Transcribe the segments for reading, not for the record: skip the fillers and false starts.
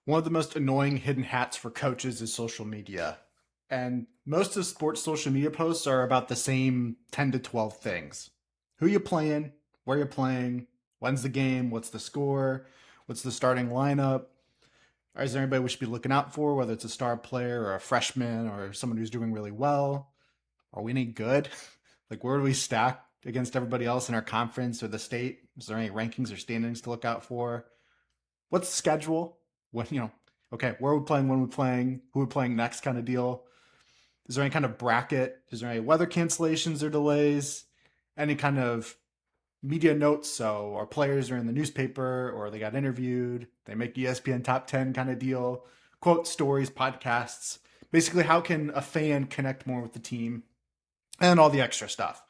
One of the most annoying hidden hats for coaches is social media. And most of sports social media posts are about the same 10 to 12 things. Who you playing, where you're playing, when's the game, what's the score, what's the starting lineup, or is there anybody we should be looking out for, whether it's a star player or a freshman or someone who's doing really well? Are we any good? Like, where do we stack against everybody else in our conference or the state? Is there any rankings or standings to look out for? What's the schedule? When okay, where are we playing, when are we playing, who are we playing next kind of deal? Is there any kind of bracket? Is there any weather cancellations or delays? Any kind of media notes? So our players are in the newspaper or they got interviewed, they make ESPN top 10 kind of deal, quote stories, podcasts. Basically, how can a fan connect more with the team and all the extra stuff?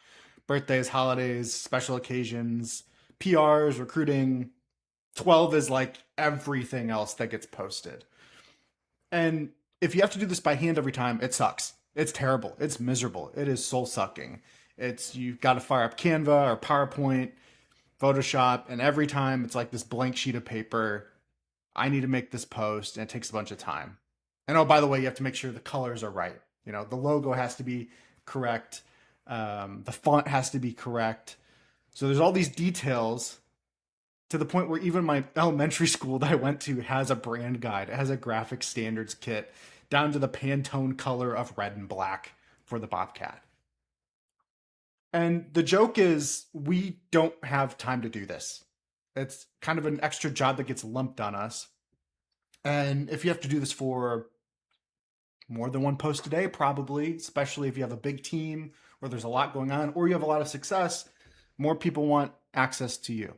Birthdays, holidays, special occasions, PRs, recruiting. 12 is like everything else that gets posted. And if you have to do this by hand every time, it sucks. It's terrible. It's miserable. It is soul sucking. You've got to fire up Canva or PowerPoint, Photoshop, and every time it's like this blank sheet of paper. I need to make this post, and it takes a bunch of time. And oh, by the way, you have to make sure the colors are right. The logo has to be correct. The font has to be correct. So there's all these details to the point where even my elementary school that I went to has a brand guide. It has a graphic standards kit down to the Pantone color of red and black for the Bobcat. And the joke is we don't have time to do this. It's kind of an extra job that gets lumped on us. And if you have to do this for more than one post a day, probably, especially if you have a big team or there's a lot going on or you have a lot of success, more people want access to you.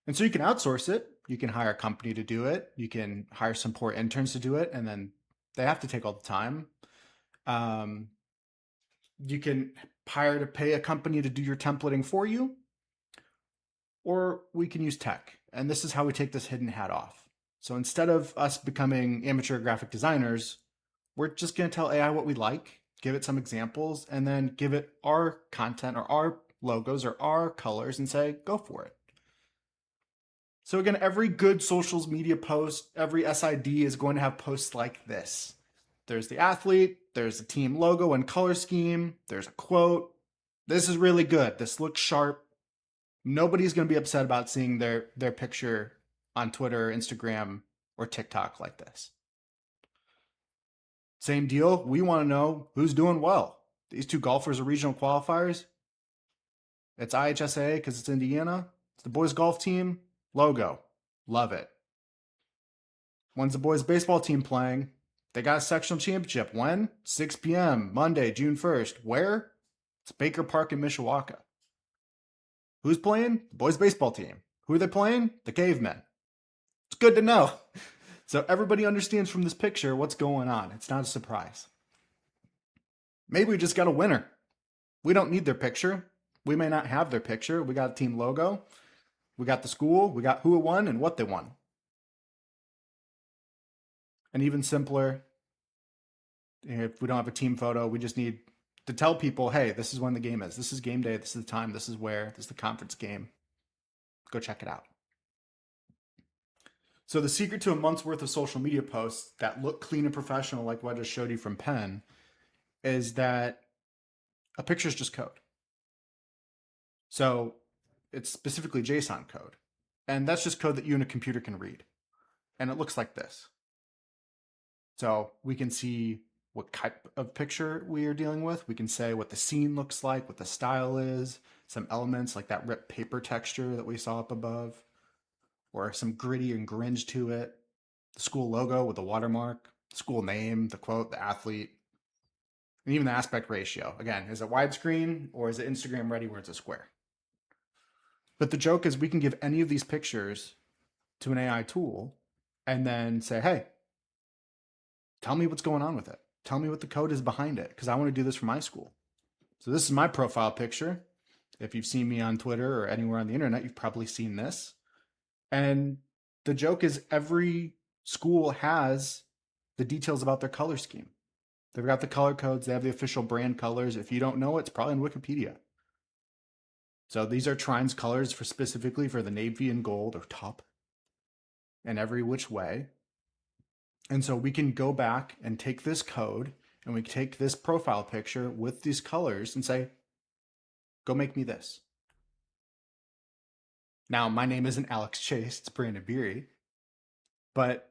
And so you can outsource it. You can hire a company to do it. You can hire some poor interns to do it, and then they have to take all the time. Um, you can hire to pay a company to do your templating for you, or we can use tech. And this is how we take this hidden hat off. So instead of us becoming amateur graphic designers, we're just going to tell AI what we like, give it some examples, and then give it our content or our logos or our colors and say, go for it. So again, every good social media post, every SID is going to have posts like this. There's the athlete, there's the team logo and color scheme, there's a quote. This is really good. This looks sharp. Nobody's going to be upset about seeing their picture on Twitter, Instagram, or TikTok like this. Same deal. We want to know who's doing well. These two golfers are regional qualifiers. It's IHSA because it's Indiana. It's the boys golf team. Logo. Love it. When's the boys baseball team playing? They got a sectional championship. When? 6 p.m. Monday, June 1st. Where? It's Baker Park in Mishawaka. Who's playing? The boys baseball team. Who are they playing? The Cavemen. It's good to know. So everybody understands from this picture what's going on. It's not a surprise. Maybe we just got a winner. We don't need their picture. We may not have their picture. We got a team logo. We got the school, we got who it won and what they won. And even simpler, if we don't have a team photo, we just need to tell people, hey, this is when the game is. This is game day. This is the time. This is where. This is the conference game. Go check it out. So the secret to a month's worth of social media posts that look clean and professional, like what I just showed you from Penn, is that a picture is just code. So it's specifically JSON code. And that's just code that you and a computer can read. And it looks like this. So we can see what type of picture we are dealing with. We can say what the scene looks like, what the style is, some elements like that ripped paper texture that we saw up above, or some gritty and gringe to it, the school logo with the watermark, the school name, the quote, the athlete, and even the aspect ratio. Again, is it widescreen or is it Instagram ready where it's a square? But the joke is we can give any of these pictures to an AI tool and then say, hey, tell me what's going on with it. Tell me what the code is behind it because I want to do this for my school. So this is my profile picture. If you've seen me on Twitter or anywhere on the internet, you've probably seen this. And the joke is every school has the details about their color scheme. They've got the color codes. They have the official brand colors. If you don't know it, it's probably in Wikipedia. So these are Trine's colors specifically for the navy and gold or top and every which way. And so we can go back and take this code and we take this profile picture with these colors and say, go make me this. Now, my name isn't Alex Chase, it's Brandon Beery, but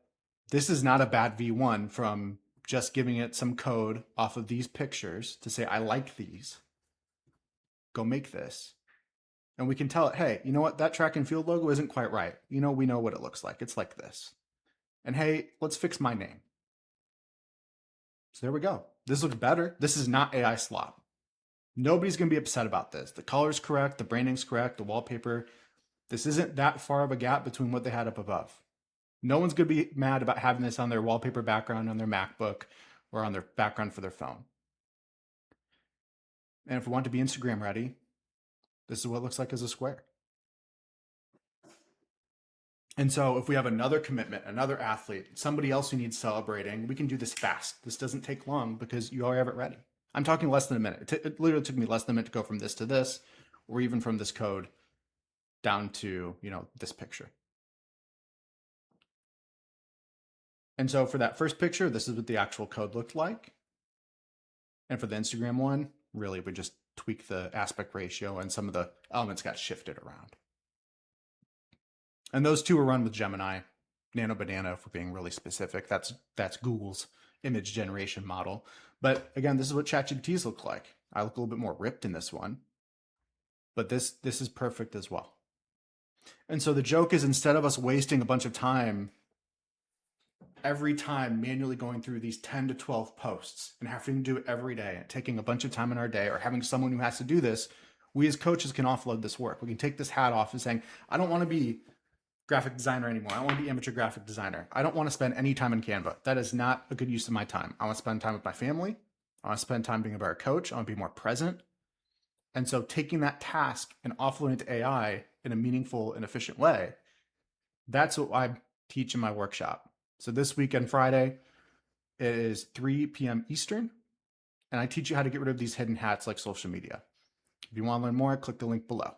this is not a bad V1 from just giving it some code off of these pictures to say, I like these. Go make this. And we can tell it, hey, you know what? That track and field logo isn't quite right. You know, we know what it looks like. It's like this. And hey, let's fix my name. So there we go. This looks better. This is not AI slop. Nobody's going to be upset about this. The color's correct, the branding's correct, the wallpaper. This isn't that far of a gap between what they had up above. No one's going to be mad about having this on their wallpaper background on their MacBook or on their background for their phone. And if we want to be Instagram ready, this is what it looks like as a square. And so if we have another commitment, another athlete, somebody else who needs celebrating, we can do this fast. This doesn't take long because you already have it ready. I'm talking less than a minute. It literally took me less than a minute to go from this to this, or even from this code down to, this picture. And so for that first picture, this is what the actual code looked like. And for the Instagram one, really, we just tweak the aspect ratio and some of the elements got shifted around. And those two were run with Gemini, Nano Banana, if we're being really specific. That's Google's image generation model. But again, this is what ChatGPT's look like. I look a little bit more ripped in this one, but this is perfect as well. And so the joke is, instead of us wasting a bunch of time every time manually going through these 10 to 12 posts and having to do it every day and taking a bunch of time in our day, or having someone who has to do this, we as coaches can offload this work. We can take this hat off and saying, I don't want to be graphic designer anymore. I want to be amateur graphic designer. I don't want to spend any time in Canva. That is not a good use of my time. I want to spend time with my family. I want to spend time being a better coach. I want to be more present. And so taking that task and offloading it to AI in a meaningful and efficient way, that's what I teach in my workshop. So this weekend, Friday, it is 3 p.m. Eastern, and I teach you how to get rid of these hidden hats like social media. If you want to learn more, click the link below.